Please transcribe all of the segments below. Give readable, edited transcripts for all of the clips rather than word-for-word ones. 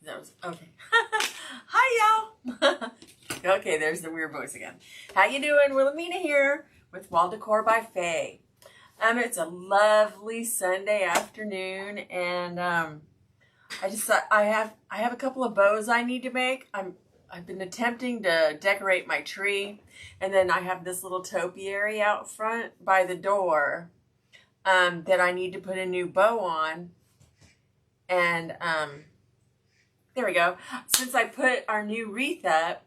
That was okay. Hi y'all. Okay, there's the weird voice again. How you doing? Wilhelmina here with Wall Decor by Faye. It's a lovely Sunday afternoon, and I just thought I have a couple of bows I need to make. I've been attempting to decorate my tree, and then I have this little topiary out front by the door that I need to put a new bow on, and there we go. Since I put our new wreath up,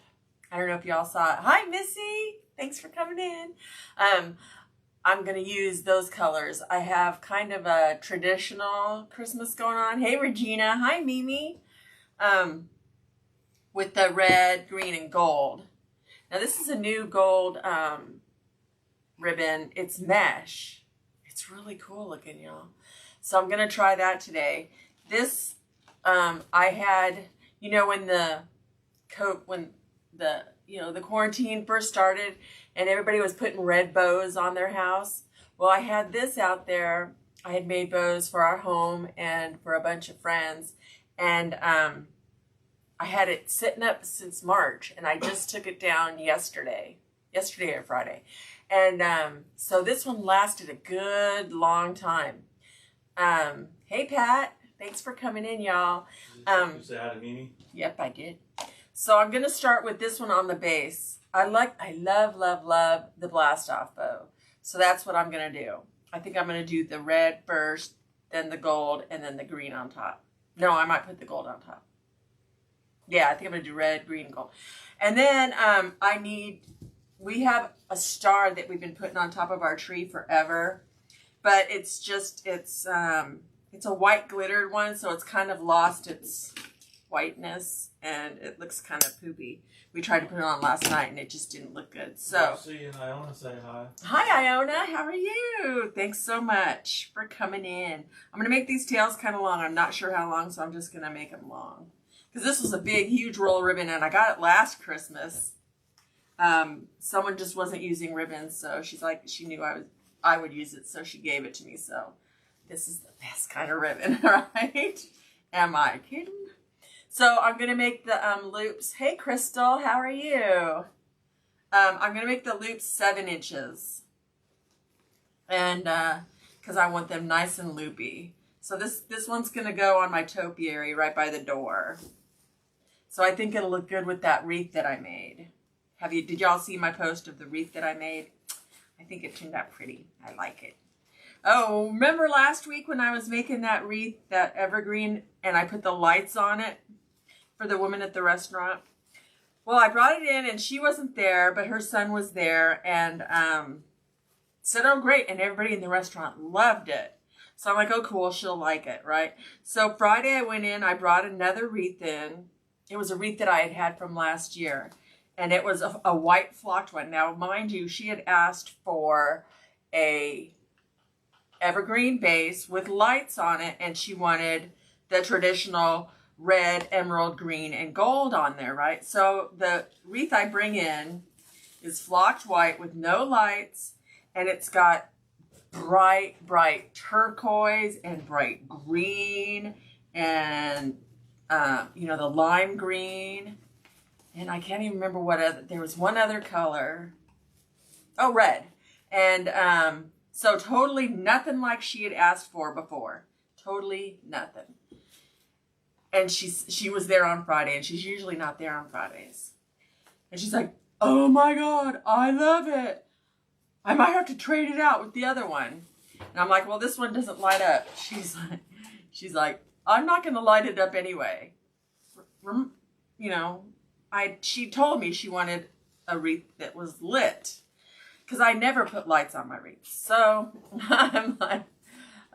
I don't know if y'all saw it. Hi, Missy. Thanks for coming in. I'm going to use those colors. I have kind of a traditional Christmas going on. Hey, Regina. Hi, Mimi. With the red, green, and gold. Now, this is a new gold ribbon. It's mesh. It's really cool looking, y'all. So I'm going to try that today. This I had, you know, when the quarantine first started and everybody was putting red bows on their house. Well, I had this out there. I had made bows for our home and for a bunch of friends. And I had it sitting up since March, and I just took it down yesterday or Friday. And so this one lasted a good long time. Hey, Pat. Thanks for coming in, y'all. You say hi to Mimi? Yep, I did. So I'm going to start with this one on the base. I love the blast off bow. So that's what I'm going to do. I think I'm going to do the red first, then the gold, and then the green on top. No, I might put the gold on top. Yeah, I think I'm going to do red, green, gold. And then we have a star that we've been putting on top of our tree forever. But it's a white glittered one, so it's kind of lost its whiteness, and it looks kind of poopy. We tried to put it on last night, and it just didn't look good. So, see you, Iona. Say hi. Hi, Iona. How are you? Thanks so much for coming in. I'm going to make these tails kind of long. I'm not sure how long, so I'm just going to make them long. Because this was a big, huge roll of ribbon, and I got it last Christmas. Someone just wasn't using ribbons, so she's like, she knew I would use it, so she gave it to me. So this is the best kind of ribbon, right? Am I kidding? So I'm going to make the loops. Hey, Crystal, how are you? I'm going to make the loops 7 inches. And because I want them nice and loopy. So this one's going to go on my topiary right by the door. So I think it'll look good with that wreath that I made. Did y'all see my post of the wreath that I made? I think it turned out pretty. I like it. Oh, remember last week when I was making that wreath, that evergreen, and I put the lights on it for the woman at the restaurant? Well, I brought it in, and she wasn't there, but her son was there, and said, oh, great, and everybody in the restaurant loved it. So I'm like, oh, cool, she'll like it, right? So Friday I went in, I brought another wreath in. It was a wreath that I had from last year, and it was a white flocked one. Now, mind you, she had asked for a evergreen base with lights on it, and she wanted the traditional red, emerald, green, and gold on there, right? So the wreath I bring in is flocked white with no lights, and it's got bright turquoise and bright green and the lime green, and I can't even remember what other. There was one other color. Oh, red. And so totally nothing like she had asked for before. Totally nothing. And she was there on Friday, and she's usually not there on Fridays. And she's like, oh my God, I love it. I might have to trade it out with the other one. And I'm like, well, this one doesn't light up. She's like, I'm not going to light it up anyway. She told me she wanted a wreath that was lit, because I never put lights on my wreaths. So I'm like,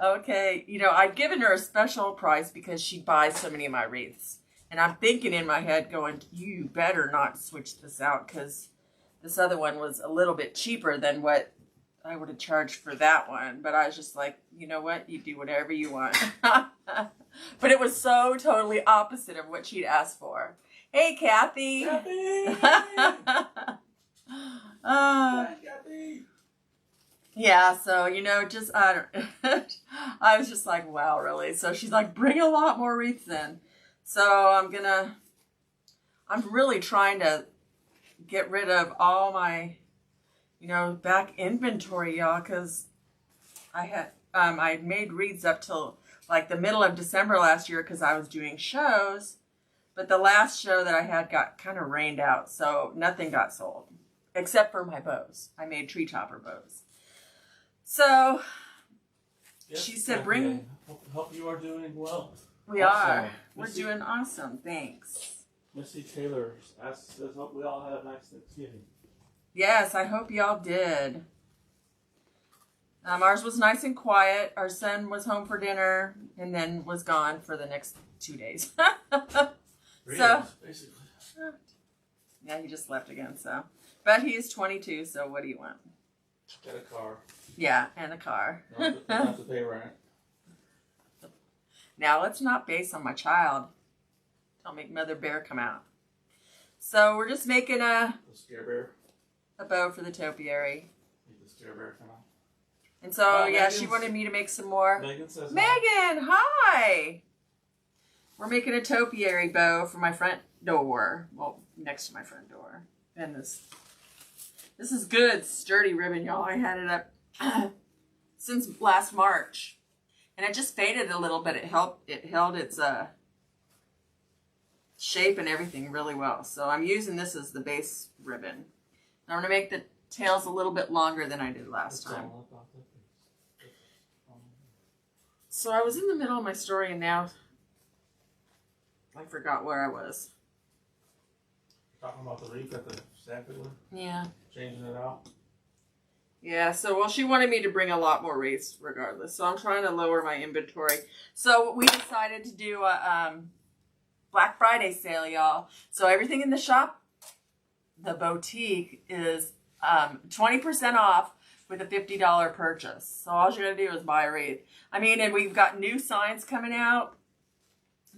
okay, I'd given her a special price because she buys so many of my wreaths. And I'm thinking in my head going, you better not switch this out, because this other one was a little bit cheaper than what I would have charged for that one. But I was just like, you know what? You do whatever you want. But it was so totally opposite of what she'd asked for. Hey, Kathy. Kathy! Hi, Kathy! Yeah, so, I was just like, wow, really? So she's like, bring a lot more wreaths in. So I'm really trying to get rid of all my, back inventory, y'all, because I made wreaths up till like the middle of December last year because I was doing shows, but the last show that I had got kind of rained out, so nothing got sold except for my bows. I made tree topper bows. So Yes, she said, Hope you are doing well. We are. We're doing awesome. Thanks. Missy Taylor says, hope we all had a nice Thanksgiving. Yes, I hope y'all did. Ours was nice and quiet. Our son was home for dinner and then was gone for the next 2 days. So, basically. Yeah, he just left again. So, but he is 22. So, what do you want? Get a car. Yeah, and a car. Don't have to pay rent. Now, let's not base on my child. Don't make Mother Bear come out. So, we're just making The scare bear. a bow for the topiary. Make the scare bear come out. And so, yeah, Megan's, she wanted me to make some more. Megan says Megan, hi! We're making a topiary bow for my front door. Well, next to my front door. And this is good, sturdy ribbon, y'all. I had it up since last March. And it just faded a little, but it held its shape and everything really well. So I'm using this as the base ribbon. I'm going to make the tails a little bit longer than I did last time. So I was in the middle of my story and now I forgot where I was. Talking about the wreath at the sampler? Yeah. Changing it out? Yeah, so, well, she wanted me to bring a lot more wreaths regardless. So I'm trying to lower my inventory. So we decided to do a Black Friday sale, y'all. So everything in the shop, the boutique, is 20% off with a $50 purchase. So all you gotta do is buy a wreath. I mean, and we've got new signs coming out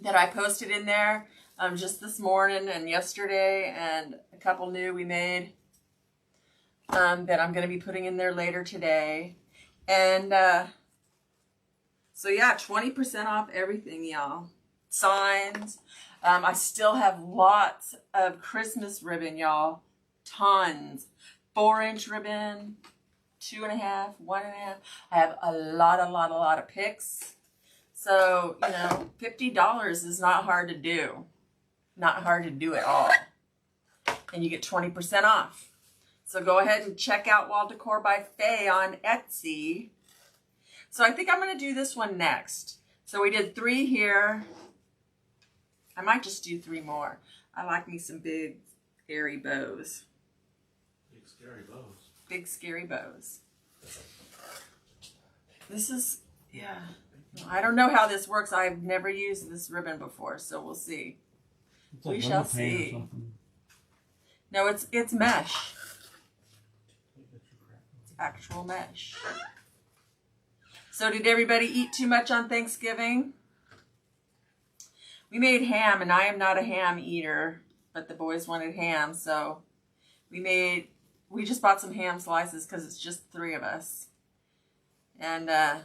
that I posted in there just this morning and yesterday, and a couple new we made that I'm gonna be putting in there later today. And so yeah, 20% off everything, y'all. Signs. I still have lots of Christmas ribbon, y'all. Tons. 4-inch ribbon, 2.5, 1.5. I have a lot of picks. So, $50 is not hard to do. Not hard to do at all. And you get 20% off. So go ahead and check out Wall Decor by Faye on Etsy. So I think I'm going to do this one next. So we did 3 here. I might just do 3 more. I like me some big, airy bows. Big scary bows. Big, scary bows. This is, yeah. I don't know how this works. I've never used this ribbon before, so we'll see. We shall see. No, it's mesh. It's actual mesh. So did everybody eat too much on Thanksgiving? We made ham, and I am not a ham eater, but the boys wanted ham, so we just bought some ham slices because it's just 3 of us. And I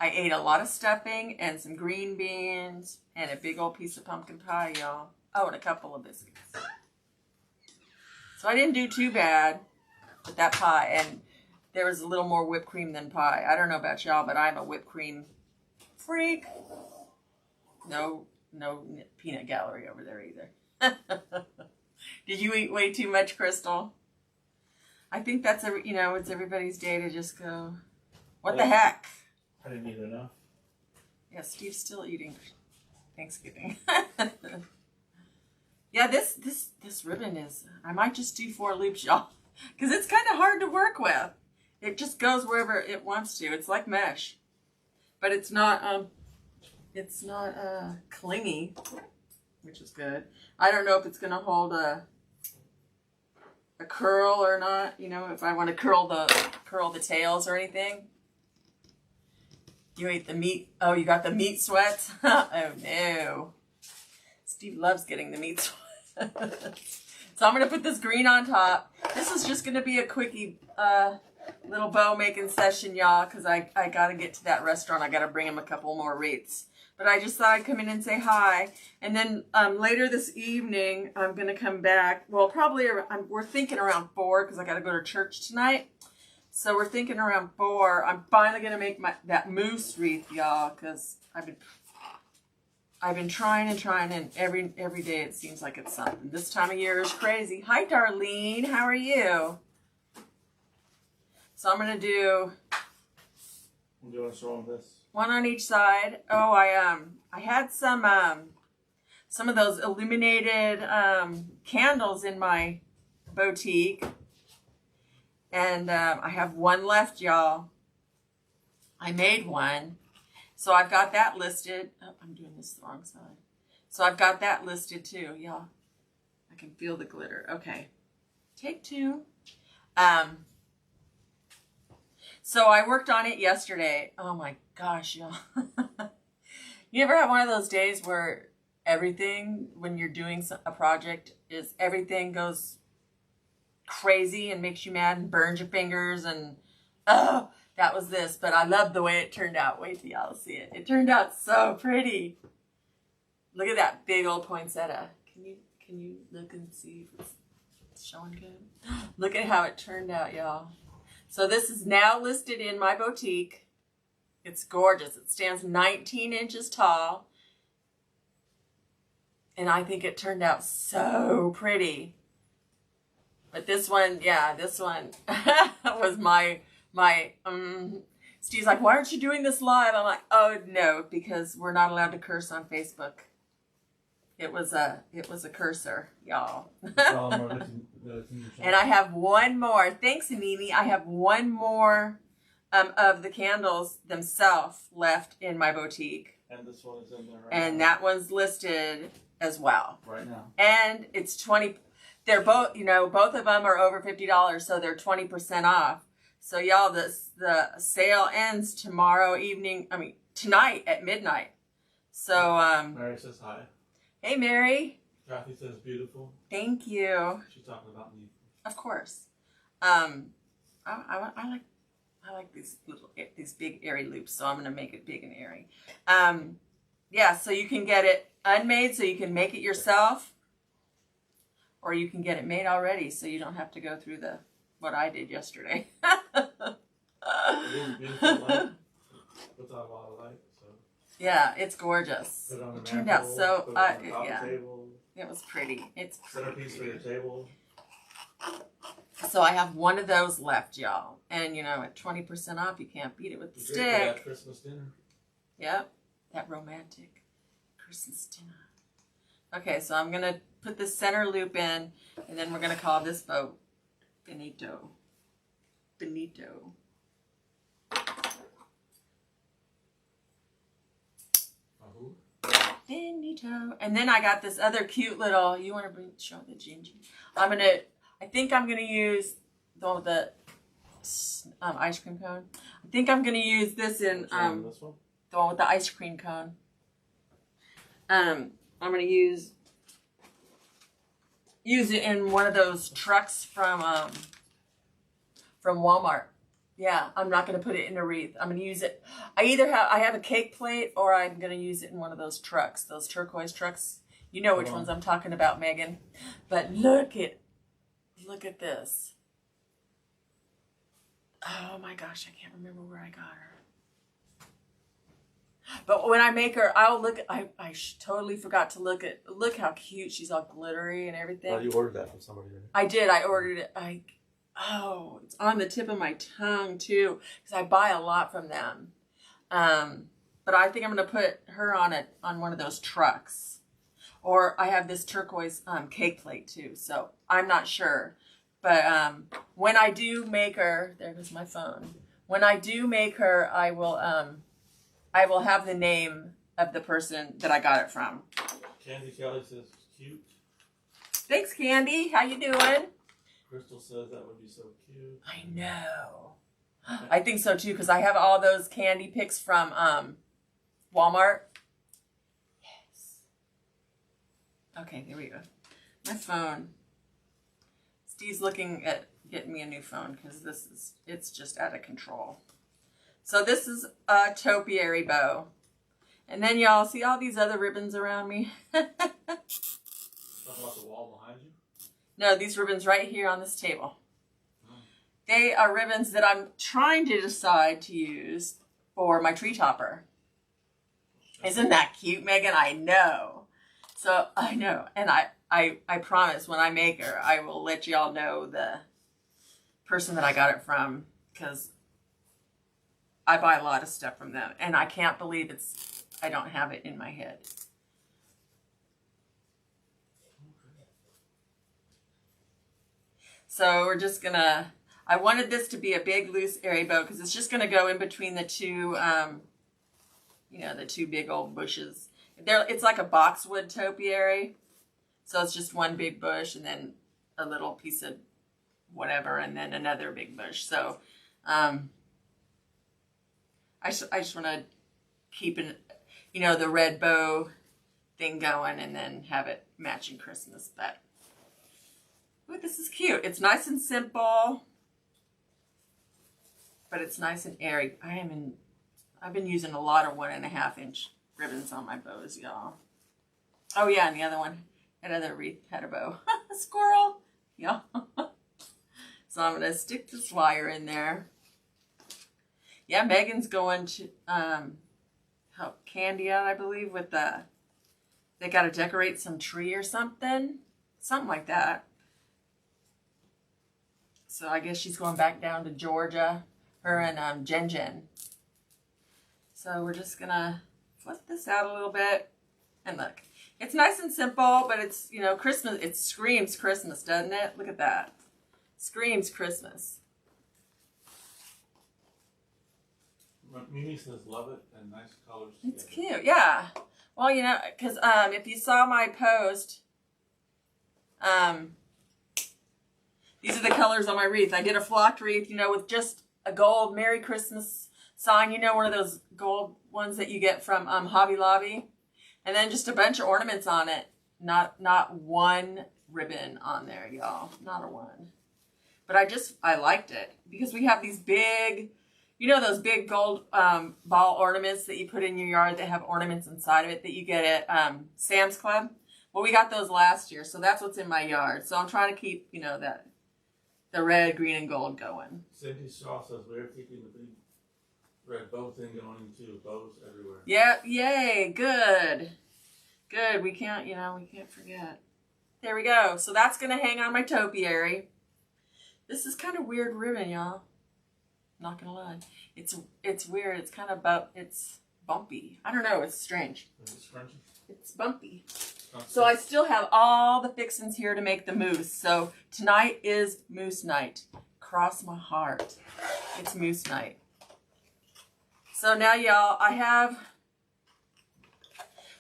ate a lot of stuffing and some green beans and a big old piece of pumpkin pie, y'all. Oh, and a couple of biscuits. So I didn't do too bad with that pie, and there was a little more whipped cream than pie. I don't know about y'all, but I'm a whipped cream freak. No peanut gallery over there either. Did you eat way too much, Crystal? I think that's it's everybody's day to just go, what the heck? I didn't eat enough. Yeah, Steve's still eating Thanksgiving. Yeah, this ribbon is, I might just do 4 loops, y'all, because it's kind of hard to work with. It just goes wherever it wants to. It's like mesh, but it's not clingy, which is good. I don't know if it's gonna hold a curl or not. If I want to curl the tails or anything. You ate the meat. Oh, you got the meat sweats. Oh no, Steve loves getting the meat sweats. So I'm gonna put this green on top. This is just gonna be a quickie little bow making session, y'all, because I gotta get to that restaurant. I gotta bring him a couple more wreaths. But I just thought I'd come in and say hi. And then later this evening, I'm going to come back. Well, probably we're thinking around 4 because I got to go to church tonight. So we're thinking around 4. I'm finally going to make that moose wreath, y'all, because I've been trying and every day it seems like it's something. This time of year is crazy. Hi, Darlene. How are you? So I'm going to do... I'm doing show them this. One on each side. Oh, I had some of those illuminated candles in my boutique, and I have one left, y'all. I made one, so I've got that listed. Oh, I'm doing this the wrong side. So I've got that listed too, y'all. I can feel the glitter. Okay, take 2. So I worked on it yesterday. Oh my gosh, y'all. You ever have one of those days where everything, when you're doing a project, everything goes crazy and makes you mad and burns your fingers and, oh, that was this. But I love the way it turned out. Wait till y'all see it. It turned out so pretty. Look at that big old poinsettia. Can you look and see if it's showing good? Look at how it turned out, y'all. So this is now listed in my boutique. It's gorgeous. It stands 19 inches tall. And I think it turned out so pretty. But this one, yeah, this one was my Steve's like, why aren't you doing this live? I'm like, oh no, because we're not allowed to curse on Facebook. It was a cursor, y'all. And I have one more. Thanks, Mimi. I have one more of the candles themselves left in my boutique. And this one is in there right and now. That one's listed as well. Right now. And it's 20. They're both, both of them are over $50, so they're 20% off. So y'all, the sale ends tomorrow evening. Tonight at midnight. So Mary says hi. Hey, Mary. Kathy says beautiful. Thank you. She's talking about me. Of course. I like these big airy loops, so I'm gonna make it big and airy. Yeah, so you can get it unmade, so you can make it yourself, or you can get it made already, so you don't have to go through what I did yesterday. It is beautiful light. Puts out a lot of light. So. Yeah, it's gorgeous. Put it on the It turned mantle, out so. put it on the top Yeah, table. it was pretty. It's Centerpiece for your table. So I have one of those left, y'all. And, at 20% off, you can't beat it with the You drink for stick. that Christmas dinner. Yep, that romantic Christmas dinner. Okay, so I'm going to put the center loop in, and then we're going to call this boat Benito. Benito. Benito. And then I got this other cute little, you want to show the Gingy? I think I'm going to use the one with the ice cream cone. I think I'm going to use this in, this one? the one with the ice cream cone. I'm going to use it in one of those trucks from Walmart. Yeah, I'm not going to put it in a wreath. I'm going to use it. I have a cake plate, or I'm going to use it in one of those trucks, those turquoise trucks. You know which ones I'm talking about, Megan. But look at this. Oh my gosh, I can't remember where I got her. But when I make her, I'll look. I totally forgot to look how cute she's all glittery and everything. Oh, you ordered that from somebody, right? I did. I ordered it. It's on the tip of my tongue too, because I buy a lot from them. But I think I'm gonna put her on one of those trucks, or I have this turquoise cake plate too. So I'm not sure. But when I do make her, there goes my phone. When I do make her, I will have the name of the person that I got it from. Candy Kelly says cute. Thanks, Candy. How you doing? Crystal says that would be so cute. I know. I think so too, because I have all those candy picks from Walmart. Yes. Okay, there we go. My phone. Steve's looking at getting me a new phone because it's just out of control. So this is a topiary bow. And then y'all see all these other ribbons around me? Talking about the wall behind you? No, these ribbons right here on this table. They are ribbons that I'm trying to decide to use for my tree topper. Isn't that cute, Megan? I know. So I know. And I promise when I make her, I will let y'all know the person that I got it from, because I buy a lot of stuff from them. And I can't believe I don't have it in my head. So we're just gonna, I wanted this to be a big loose airy bow because it's just gonna go in between the two, you know, the two big old bushes. It's like a boxwood topiary. So it's just one big bush and then a little piece of whatever and then another big bush. So I just want to keep it, you know, the red bow thing going and then have it matching Christmas. But ooh, this is cute. It's nice and simple, but it's nice and airy. I've been using a lot of 1.5 inch ribbons on my bows, y'all. Oh yeah, and the other one, that other wreath had a bow. A squirrel, yeah. So I'm gonna stick this wire in there. Yeah, Megan's going to help Candy out, I believe, with they got to decorate some tree or something like that. So I guess she's going back down to Georgia, her and Jen. So we're just gonna flip this out a little bit, and look, it's nice and simple, but it's, you know, Christmas. It screams Christmas, doesn't it? Look at that, screams Christmas. Mimi says love it and nice colors. It's cute, yeah. Well, you know, because if you saw my post, these are the colors on my wreath. I did a flocked wreath, you know, with just a gold Merry Christmas sign, you know, one of those gold ones that you get from Hobby Lobby, and then just a bunch of ornaments on it. Not one ribbon on there, y'all. Not a one. But I liked it because we have these big, you know, those big gold ball ornaments that you put in your yard that have ornaments inside of it that you get at Sam's Club. Well, we got those last year, so that's what's in my yard. So I'm trying to keep, you know, the red, green, and gold going. Cindy Shaw says we're keeping the big red bow thing going into bows everywhere. Yep, yay, good. Good, we can't forget. There we go. So that's going to hang on my topiary. This is kind of weird ribbon, y'all. Not gonna lie, it's weird. It's kind of it's bumpy. I don't know. It's strange. Is it scrunchy? It's bumpy. So I still have all the fixings here to make the mousse. So tonight is mousse night. Cross my heart. It's mousse night. So now, y'all,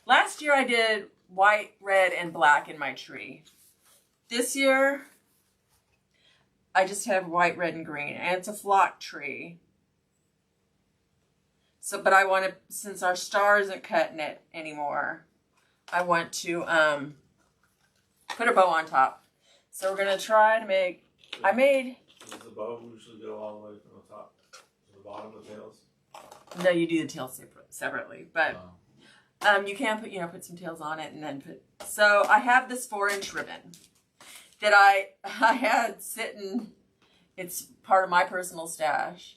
last year I did white, red, and black in my tree. This year I just have white, red, and green, and it's a flock tree. So, but I want to, since our star isn't cutting it anymore, I want to put a bow on top. So we're gonna try to make. Does the bow usually go all the way from the top to the bottom of the tails? No, you do the tails separately, but you can put some tails on it and then put. So I have this 4-inch ribbon that I had sitting. It's part of my personal stash.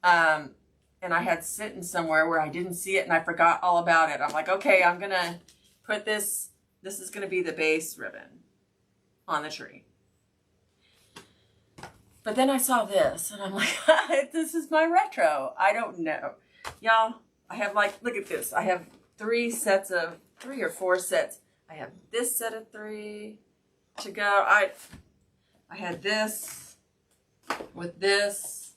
And I had sitting somewhere where I didn't see it and I forgot all about it. I'm like, okay, I'm going to put this is going to be the base ribbon on the tree. But then I saw this and I'm like, this is my retro. I don't know. Y'all, I have look at this. I have 3 or 4 sets. I have this set of 3 to go. I had this with this,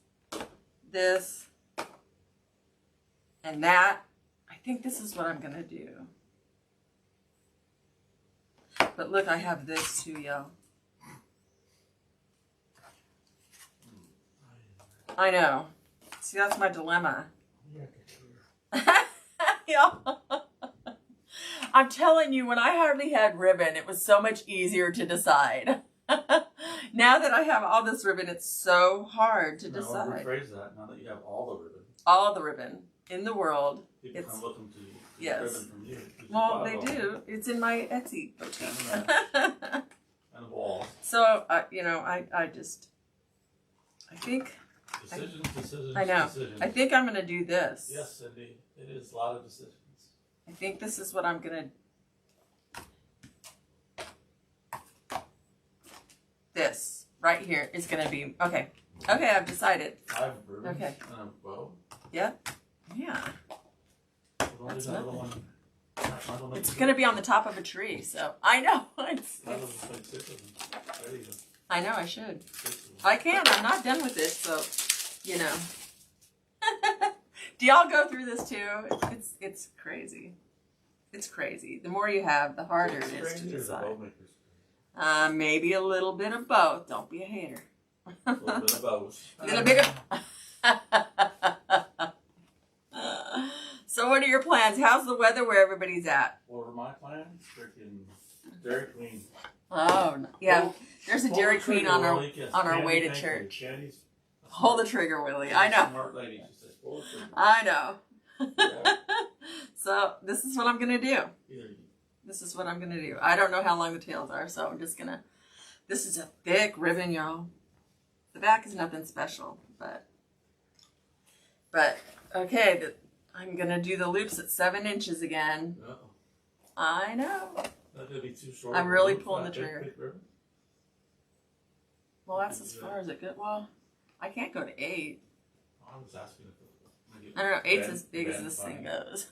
and that. I think this is what I'm gonna do. But look, I have this too, y'all. I know. See, that's my dilemma. Y'all. I'm telling you, when I hardly had ribbon, it was so much easier to decide. Now that I have all this ribbon, it's so hard to decide. Rephrase that. Now that you have all the ribbon. All the ribbon in the world. People come looking to you. Yes. Ribbon from you. Well, they do. It's in my Etsy boutique. And the walls. So, you know, I think, Decisions. I know. I think I'm going to do this. Yes, Cindy. It is a lot of decisions. I think this is what I'm going to, this right here is going to be, okay. Okay, I've decided. 5 ribbons. Okay. And a bow. Yep. Yeah. That's nothing. It's going to be on the top of a tree, so I know. I know I should. I can't. I'm not done with it, so, you know. Do y'all go through this too? It's crazy. It's crazy. The more you have, the harder it is to decide. Maybe a little bit of both. Don't be a hater. A little bit of both. Little bit of... So what are your plans? How's the weather where everybody's at? What are my plans? Freaking Dairy Queen. Oh, yeah. There's a Dairy Queen on our way to church. Hold the trigger, Willie. I know. Smart lady. She says, pull the trigger. I know. Yeah. So this is what I'm going to do. This is what I'm going to do. I don't know how long the tails are, so I'm just going to... This is a thick ribbon, y'all. The back is nothing special, but okay, I'm going to do the loops at 7 inches again. Uh-oh. I know. That could be too short. I'm really pulling the trigger. Big ribbon? Well, that's as far as it goes. Well, I can't go to 8. I was asking if I don't know. 8's as big as this thing goes.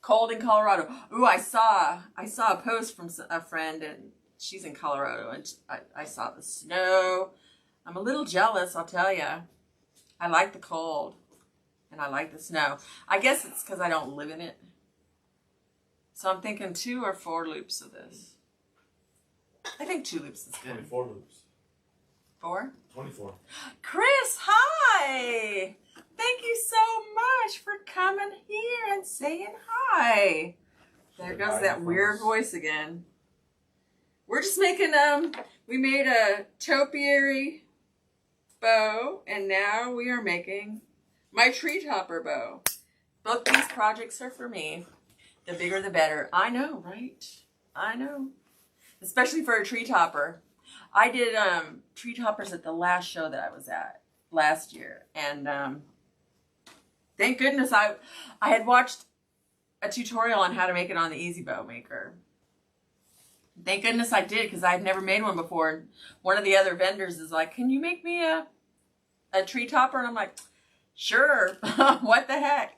Cold in Colorado. Ooh, I saw a post from a friend, and she's in Colorado, and I saw the snow. I'm a little jealous, I'll tell you. I like the cold, and I like the snow. I guess it's because I don't live in it. So I'm thinking 2 or 4 loops of this. I think 2 loops is good. 24 loops. 4? 24. Chris, hi! Thank you so much for coming here and saying hi. There goes that weird voice again. We're just making, we made a topiary bow, and now we are making my tree topper bow. Both these projects are for me. The bigger the better. I know, right? I know. Especially for a tree topper. I did tree toppers at the last show that I was at last year, and thank goodness I had watched a tutorial on how to make it on the Easy Bow Maker. Thank goodness I did, because I've never made one before. One of the other vendors is like, "Can you make me a tree topper?" And I'm like, "Sure." What the heck?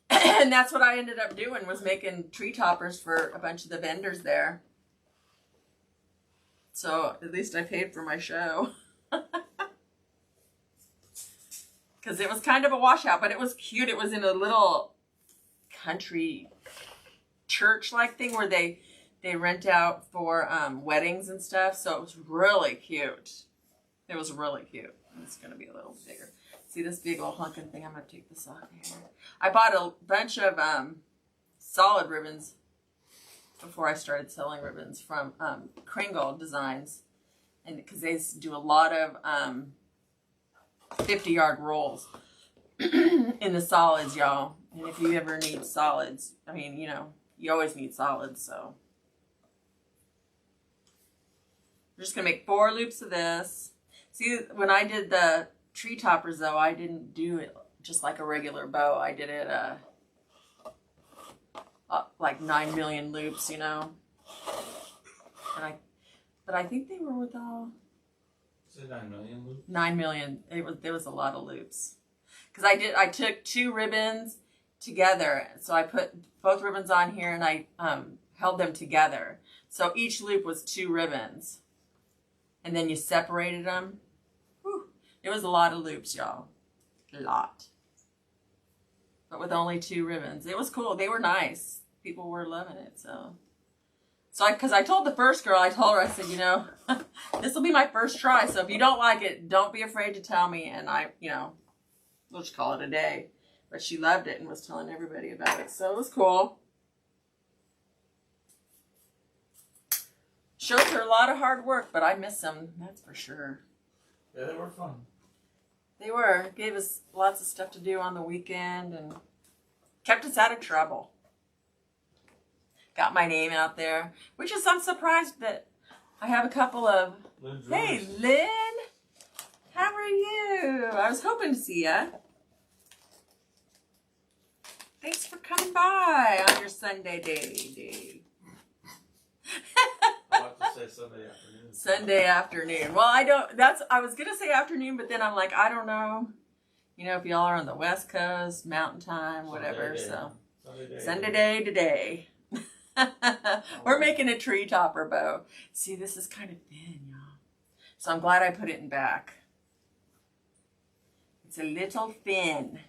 And that's what I ended up doing, was making tree toppers for a bunch of the vendors there. So at least I paid for my show. Because it was kind of a washout, but it was cute. It was in a little country church-like thing where they rent out for weddings and stuff. So it was really cute. It was really cute. It's going to be a little bigger. See this big old hunking thing? I'm going to take this off here. I bought a bunch of solid ribbons before I started selling ribbons from Kringle Designs. And because they do a lot of 50-yard rolls in the solids, y'all. And if you ever need solids, I mean, you know, you always need solids, so. We're just going to make 4 loops of this. See, when I did the tree toppers, though, I didn't do it just like a regular bow. I did it like 9 million loops, you know. But I think they were with all... Is it 9 million loops? 9 million. There was a lot of loops. Because I took 2 ribbons together. So I put both ribbons on here, and I held them together. So each loop was 2 ribbons. And then you separated them. Whew. It was a lot of loops, y'all. A lot. But with only 2 ribbons. It was cool. They were nice. People were loving it, so... Because I told the first girl, I said, you know, this will be my first try. So if you don't like it, don't be afraid to tell me. And you know, we'll just call it a day. But she loved it and was telling everybody about it. So it was cool. Shows her a lot of hard work, but I miss them. That's for sure. Yeah, they were fun. They were. Gave us lots of stuff to do on the weekend and kept us out of trouble. Got my name out there, which is, I'm surprised that I have a couple of, hey, Lynn, how are you? I was hoping to see ya. Thanks for coming by on your Sunday day. I like to say Sunday afternoon. Sunday afternoon. Well, I was going to say afternoon, but then I'm like, I don't know. You know, if y'all are on the West Coast, Mountain Time, whatever. Sunday day today. We're making a tree topper bow. See, this is kind of thin, y'all. So I'm glad I put it in back. It's a little thin.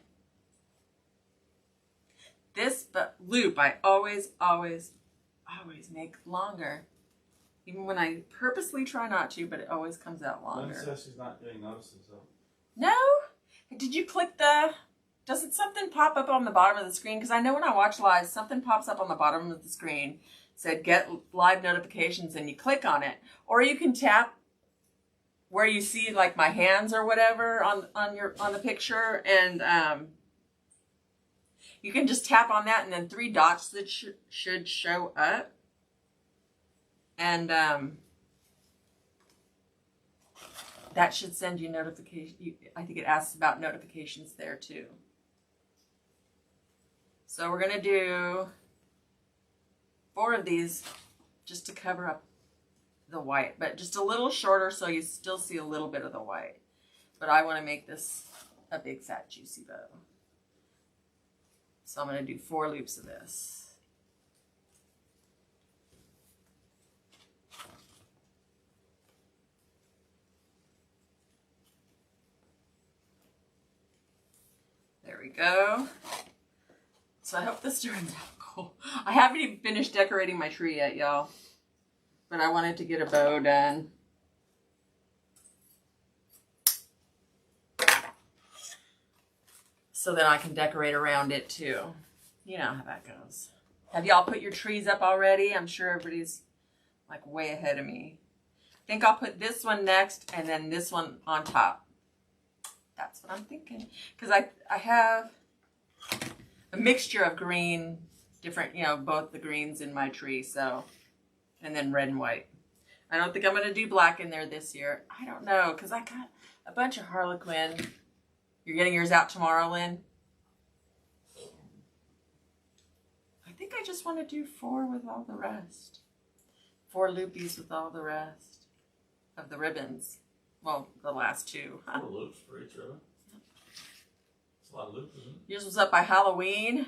This loop I always make longer. Even when I purposely try not to, but it always comes out longer. Lynn says she's not getting notices though. No? Did you click doesn't something pop up on the bottom of the screen? Because I know when I watch live, something pops up on the bottom of the screen, said get live notifications, and you click on it. Or you can tap where you see like my hands or whatever on the picture, and you can just tap on that, and then 3 dots that should show up. And that should send you notification. I think it asks about notifications there too. So we're going to do 4 of these just to cover up the white, but just a little shorter so you still see a little bit of the white. But I want to make this a big fat juicy bow. So I'm going to do 4 loops of this. There we go. So I hope this turns out cool. I haven't even finished decorating my tree yet, y'all. But I wanted to get a bow done. So then I can decorate around it too. You know how that goes. Have y'all put your trees up already? I'm sure everybody's like way ahead of me. I think I'll put this one next and then this one on top. That's what I'm thinking. Because I have a mixture of green, different, you know, both the greens in my tree, so, and then red and white. I don't think I'm going to do black in there this year. I don't know, because I got a bunch of Harlequin. You're getting yours out tomorrow, Lynn? I think I just want to do 4 with all the rest. 4 loopies with all the rest of the ribbons. Well, the last 2. 4 loops for each ribbon. That's a lot of loops, isn't it? Yours was up by Halloween.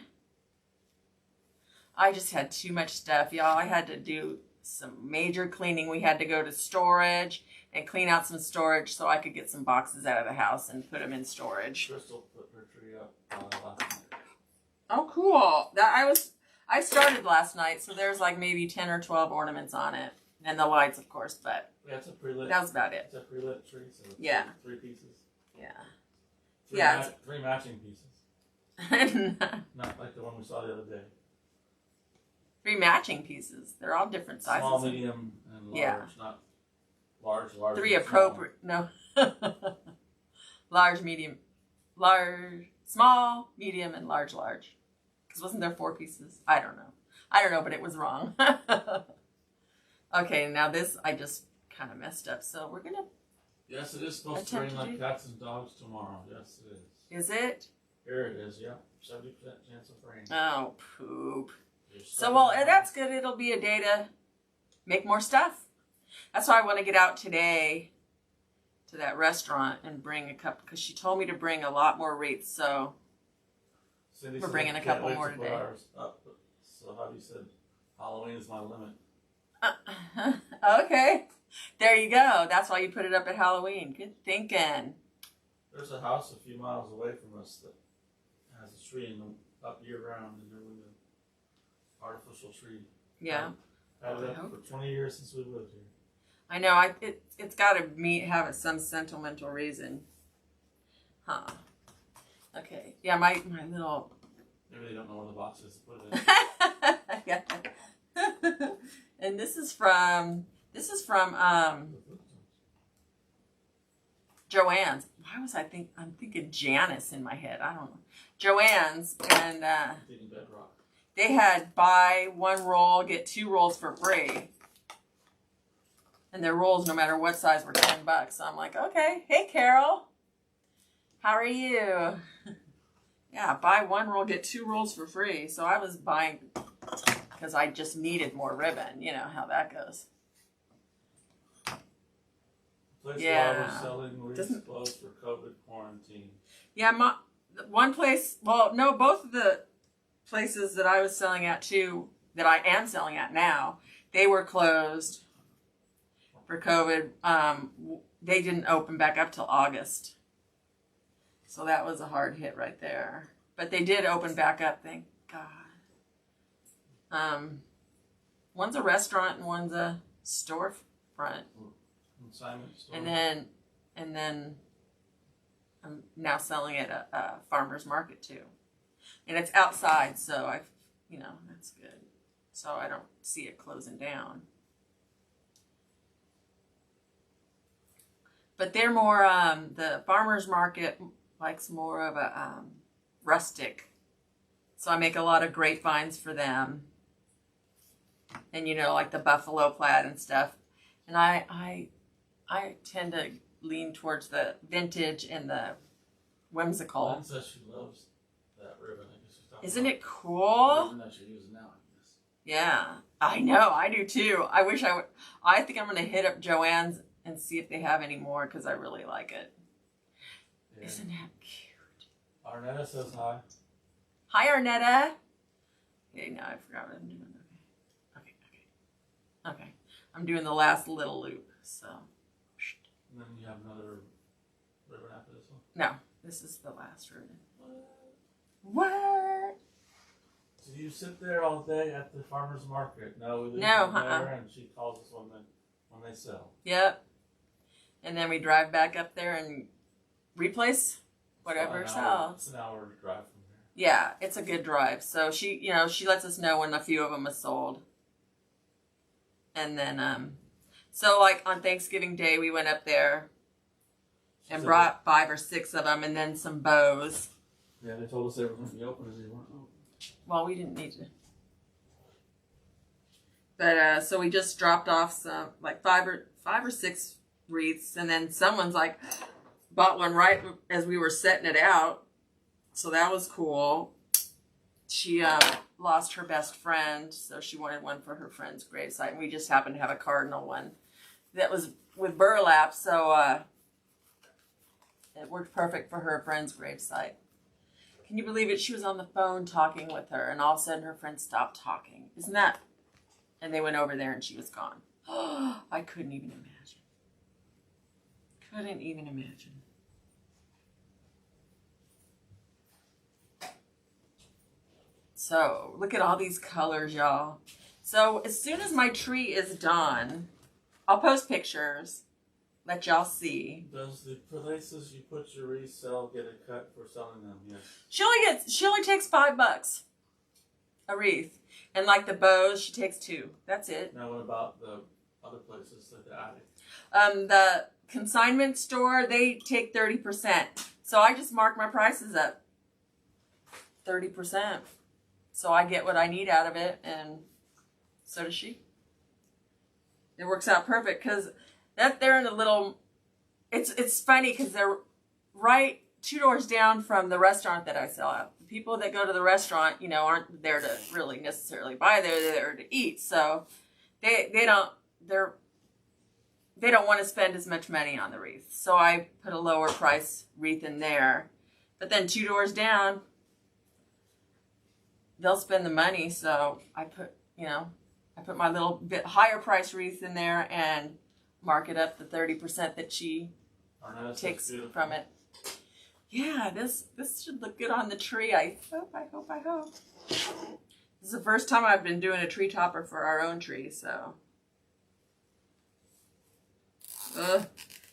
I just had too much stuff, y'all. I had to do some major cleaning. We had to go to storage and clean out some storage so I could get some boxes out of the house and put them in storage. Crystal put her tree up last night. Oh, cool. I started last night, so there's like maybe 10 or 12 ornaments on it. And the lights, of course, but yeah, it's a pre-lit. That was about it. It's a pre-lit tree, so it's yeah. 3 pieces. Yeah. 3 matching pieces. Not like the one we saw the other day. 3 matching pieces. They're all different sizes. Small, medium, and large. Yeah. Not large, large. 3 appropriate. No. Large, medium, large, small, medium, and large, large. Because wasn't there 4 pieces? I don't know, but it was wrong. Okay, now this I just kind of messed up. So we're going to... Yes, it is supposed to rain like cats and dogs tomorrow. Yes, it is. Is it? Here it is, yeah. 70% chance of rain. Oh, poop. So, well, that's good. It'll be a day to make more stuff. That's why I want to get out today to that restaurant and bring a couple, because she told me to bring a lot more wreaths, so Cindy we're bringing a couple more today. So how you said Halloween is my limit. Okay. There you go. That's why you put it up at Halloween. Good thinking. There's a house a few miles away from us that has a tree up year round, and they're with an artificial tree. Yeah. Had it up for 20 years since we lived here. I know. It's got to have some sentimental reason. Huh. Okay. Yeah, my little... Maybe they don't know where the box is to put it in. Yeah. And this is from Joann's. Why was I'm thinking Janice in my head. I don't know. Joann's, and Thinking Bedrock. they had buy 1 roll, get 2 rolls for free. And their rolls, no matter what size, were $10. So I'm like, okay. Hey, Carol. How are you? Yeah, buy 1 roll, get 2 rolls for free. So I was buying because I just needed more ribbon. You know how that goes. Place where I was selling wreaths closed for COVID quarantine. Yeah, one place, well, no, both of the places that I was selling at too, that I am selling at now, they were closed for COVID. They didn't open back up till August. So that was a hard hit right there. But they did open back up, thank God. One's a restaurant and one's a storefront. And then I'm now selling it at a farmer's market too. And it's outside, so that's good. So I don't see it closing down. But they're more, the farmer's market likes more of a rustic. So I make a lot of grapevines for them. And like the buffalo plaid and stuff. And I tend to lean towards the vintage and the whimsical. Lynn says she loves that ribbon. Isn't it cool? The ribbon that you're using now, I guess. Yeah, I know. I do too. I wish I would. I think I'm going to hit up Joann's and see if they have any more because I really like it. Yeah. Isn't that cute? Arnetta says hi. Hi, Arnetta. Okay, now I forgot what I'm doing. Okay. I'm doing the last little loop, so. And then you have another ribbon after this one? No, this is the last ribbon. What? So you sit there all day at the farmer's market? No, we leave there and she calls us when they sell. Yep. And then we drive back up there and replace whatever sells. It's an hour drive from here. Yeah, it's a good drive. So she lets us know when a few of them are sold. And then, so like on Thanksgiving Day, we went up there and brought 5 or 6 of them and then some bows. Yeah, they told us they were going to be open and they weren't open. Well, we didn't need to. But, so we just dropped off some, like 5 or 6 wreaths. And then someone's like, bought one right as we were setting it out. So that was cool. She, lost her best friend, so she wanted one for her friend's gravesite, and we just happened to have a cardinal one that was with burlap, so it worked perfect for her friend's gravesite. Can you believe it? She was on the phone talking with her, and all of a sudden her friend stopped talking. Isn't that? And they went over there, and she was gone. I couldn't even imagine. Couldn't even imagine. So, look at all these colors, y'all. So, as soon as my tree is done, I'll post pictures, let y'all see. Does the places you put your wreaths sell get a cut for selling them? Yes. She only takes $5 a wreath. And like the bows, she takes 2. That's it. Now, what about the other places, like the attic? The consignment store, they take 30%. So, I just mark my prices up 30%. So I get what I need out of it, and so does she. It works out perfect because they're in a little. It's funny because they're right 2 doors down from the restaurant that I sell at. The people that go to the restaurant, aren't there to really necessarily buy. They're there to eat. So they don't want to spend as much money on the wreath. So I put a lower price wreath in there, but then 2 doors down, they'll spend the money, so I put my little bit higher price wreath in there and mark it up the 30% that she takes from it. Yeah, this should look good on the tree. I hope. This is the first time I've been doing a tree topper for our own tree, so.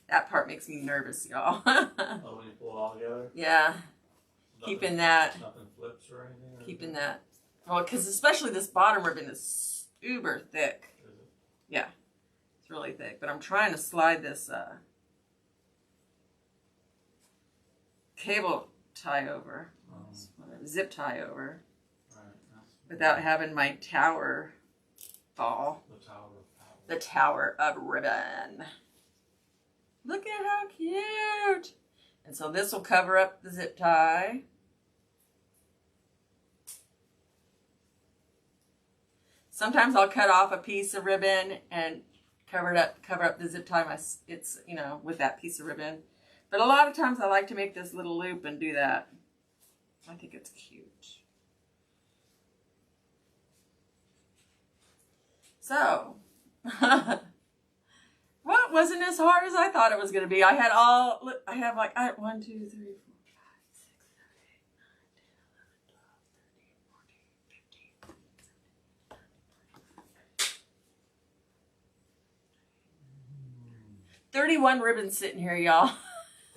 That part makes me nervous, y'all. Oh, when you pull it all together? Yeah. Keeping that. Nothing flips or anything? Keeping that. Well, because especially this bottom ribbon is uber thick. Is it? Yeah. It's really thick. But I'm trying to slide this cable tie over. Zip tie over. Right. without having my tower fall. The Tower of Power. The Tower of Ribbon. Look at how cute. And so this will cover up the zip tie. Sometimes I'll cut off a piece of ribbon and cover up the zip tie. It's, you know, with that piece of ribbon. But a lot of times I like to make this little loop and do that. I think it's cute. So, well, it wasn't as hard as I thought it was going to be. I have like 1, 2, 3, 4, 5, 6, 7, 8, 9, 10, 11, 12, 13, 14, 15, 31 ribbons sitting here, y'all.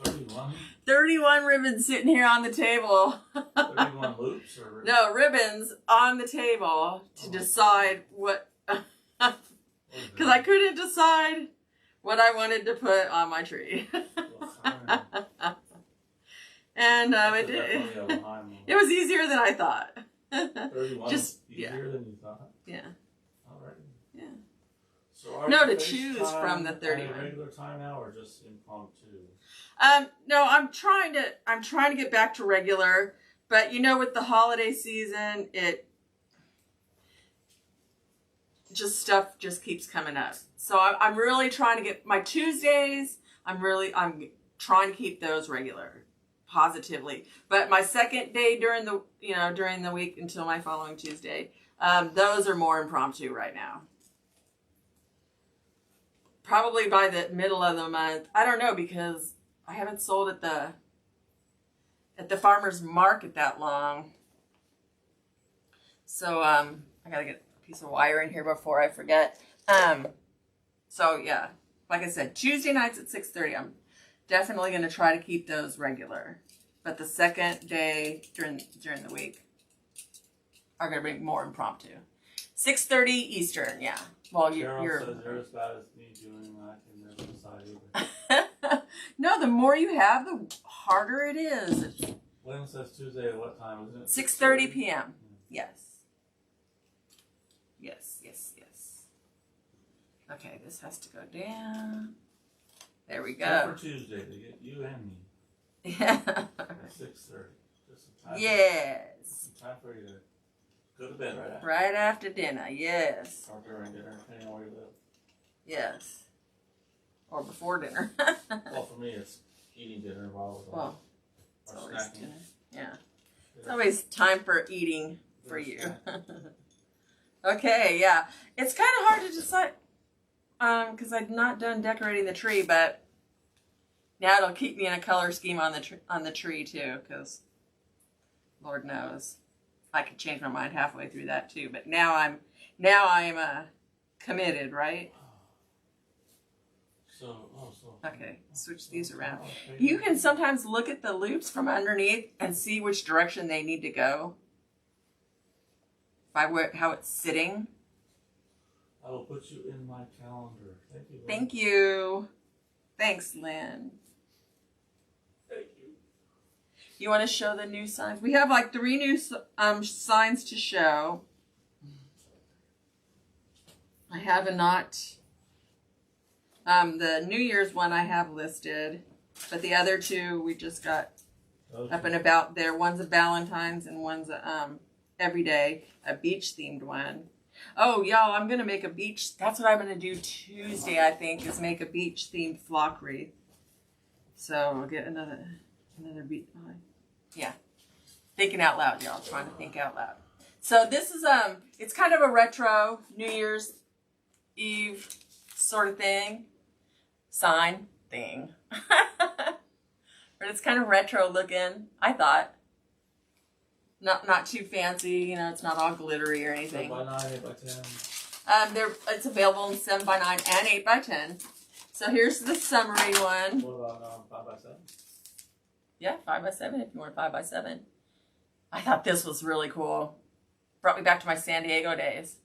31? 31 ribbons sitting here on the table. 31 loops or ribbons? No, ribbons on the table to decide what... Because I couldn't decide what I wanted to put on my tree. And it was easier than I thought. 31 easier than you thought? Yeah. All right. Yeah. So No, to choose from the 31. At a regular time now or just impromptu? No, I'm trying to get back to regular, but you know, with the holiday season, stuff just keeps coming up. So I'm really trying to get my Tuesdays. I'm trying to keep those regular, positively. But my second day during the week until my following Tuesday, those are more impromptu right now. Probably by the middle of the month. I don't know, because I haven't sold at the farmer's market that long. So I gotta get a piece of wire in here before I forget. So yeah, like I said, Tuesday nights at 6:30. I'm definitely gonna try to keep those regular. But the second day during the week are gonna be more impromptu. 6:30 Eastern, yeah. Well, you're says you're as bad as me doing. I can never decide either. No, the more you have, the harder it is. When says Tuesday at what time? Isn't it 6:30 p.m. Yes. Yes. Okay, this has to go down. There we go. Time for Tuesday to get you and me. Yeah. At 6:30. Just some time. Yes. Some time for you to go to bed right after. Right after dinner, yes. Or during dinner, depending on where you live. Yes. Or before dinner. Well, for me, it's eating dinner while we're Well, it's or always snacking. dinner. Yeah. It's always time for eating for you. Okay, yeah. It's kind of hard to decide because I've not done decorating the tree, but now it'll keep me in a color scheme on the tree too, because Lord knows I could change my mind halfway through that too. But now I'm committed, right? Okay, switch these around. You can sometimes look at the loops from underneath and see which direction they need to go by how it's sitting. I will put you in my calendar. Thank you. Thank you. Thanks, Lynn. Thank you. You want to show the new signs? We have like 3 new signs to show. I have not. The New Year's one I have listed, but the other 2 we just got up and about there. One's a Valentine's and one's a everyday, a beach themed one. Oh, y'all, I'm gonna make a beach. That's what I'm gonna do Tuesday, I think, is make a beach themed flock wreath. So we'll get another beach. Yeah, thinking out loud, y'all. Trying to think out loud. So this is it's kind of a retro New Year's Eve sort of thing. Sign thing. But it's kind of retro looking, I thought. Not too fancy, you know, it's not all glittery or anything. 7x9, 8x10. It's available in 7x9 and 8x10. So here's the summary one. What about 5x7? Yeah, 5x7 if you want a 5x7. I thought this was really cool. Brought me back to my San Diego days.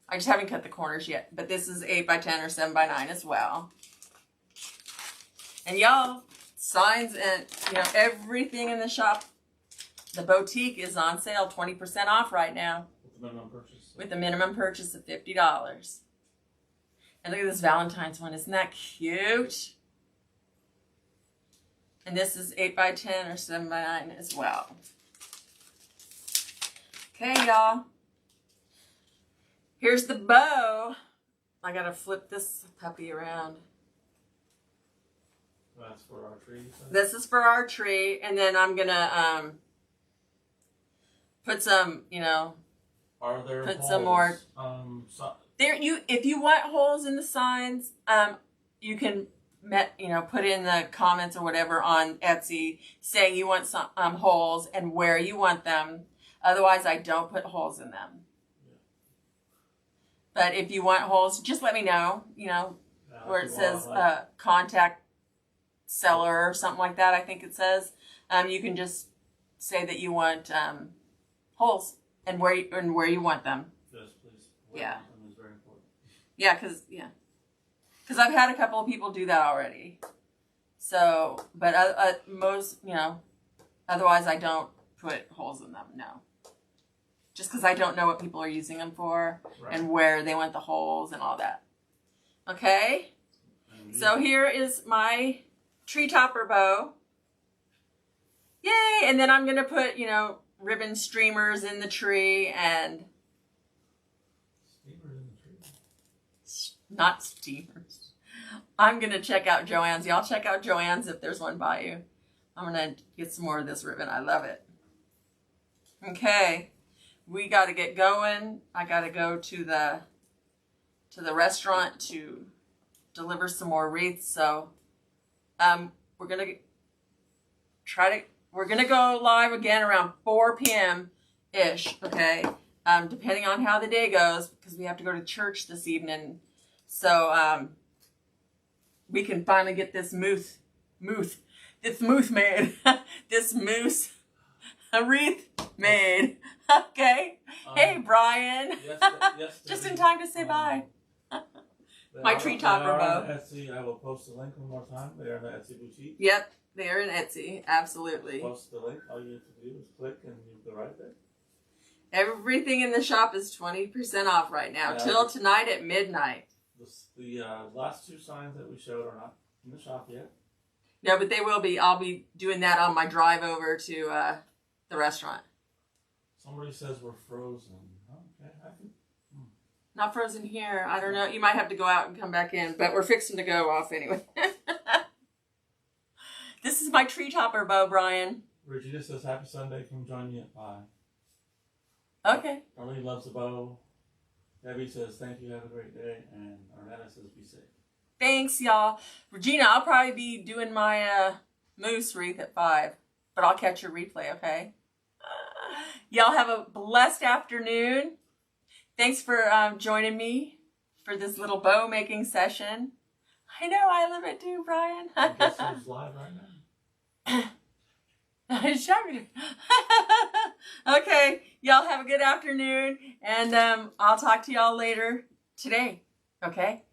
I just haven't cut the corners yet, but this is 8x10 or 7x9 as well. And y'all, signs and, you know, everything in the shop The boutique is on sale, 20% off right now. With the minimum purchase. With a minimum purchase of $50. And look at this Valentine's one. Isn't that cute? And this is 8x10 or 7x9 as well. Okay, y'all. Here's the bow. I gotta flip this puppy around. That's for our tree. This is for our tree, and then I'm gonna put some, you know. Are there put holes, some more. There, if you want holes in the signs, you can, put in the comments or whatever on Etsy saying you want some holes and where you want them. Otherwise, I don't put holes in them. Yeah. But if you want holes, just let me know. Where it says contact seller or something like that. I think it says. You can just say that you want holes and where you want them. Yes, please. Yeah. Is very important. Yeah, because I've had a couple of people do that already. So, but most, otherwise I don't put holes in them. No. Just because I don't know what people are using them for and where they want the holes and all that. Okay. So here is my tree topper bow. Yay! And then I'm gonna put, ribbon streamers in the tree and. Not steamers. I'm going to check out Joann's. Y'all check out Joann's if there's one by you. I'm going to get some more of this ribbon. I love it. Okay. We got to get going. I got to go to the restaurant to deliver some more wreaths. So we're going to go live again around 4 p.m.-ish, okay? Depending on how the day goes, because we have to go to church this evening. So, we can finally get this moose made. This moose wreath made. Okay. Hey, Brian. Yes, just in time to say bye. My tree topper bow. Etsy. I will post the link one more time. They're in the Etsy boutique. Yep, they're in Etsy. Absolutely. Post the link. All you have to do is click and you go right there. Everything in the shop is 20% off right now, till tonight at midnight. The last two signs that we showed are not in the shop yet. No, but they will be. I'll be doing that on my drive over to the restaurant. Somebody says we're frozen. Okay, Not frozen here. I don't know. You might have to go out and come back in, but we're fixing to go off anyway. This is my tree topper bow, Brian. Regina says, happy Sunday. Come join me at 5. Okay. Arlene loves the bow. Debbie says, thank you, have a great day. And Arnetta says, be safe. Thanks, y'all. Regina, I'll probably be doing my moose wreath at 5. But I'll catch your replay, okay? Y'all have a blessed afternoon. Thanks for joining me for this little bow making session. I know, I love it too, Brian. I guess it's live right now. Okay, y'all have a good afternoon, and I'll talk to y'all later today, okay?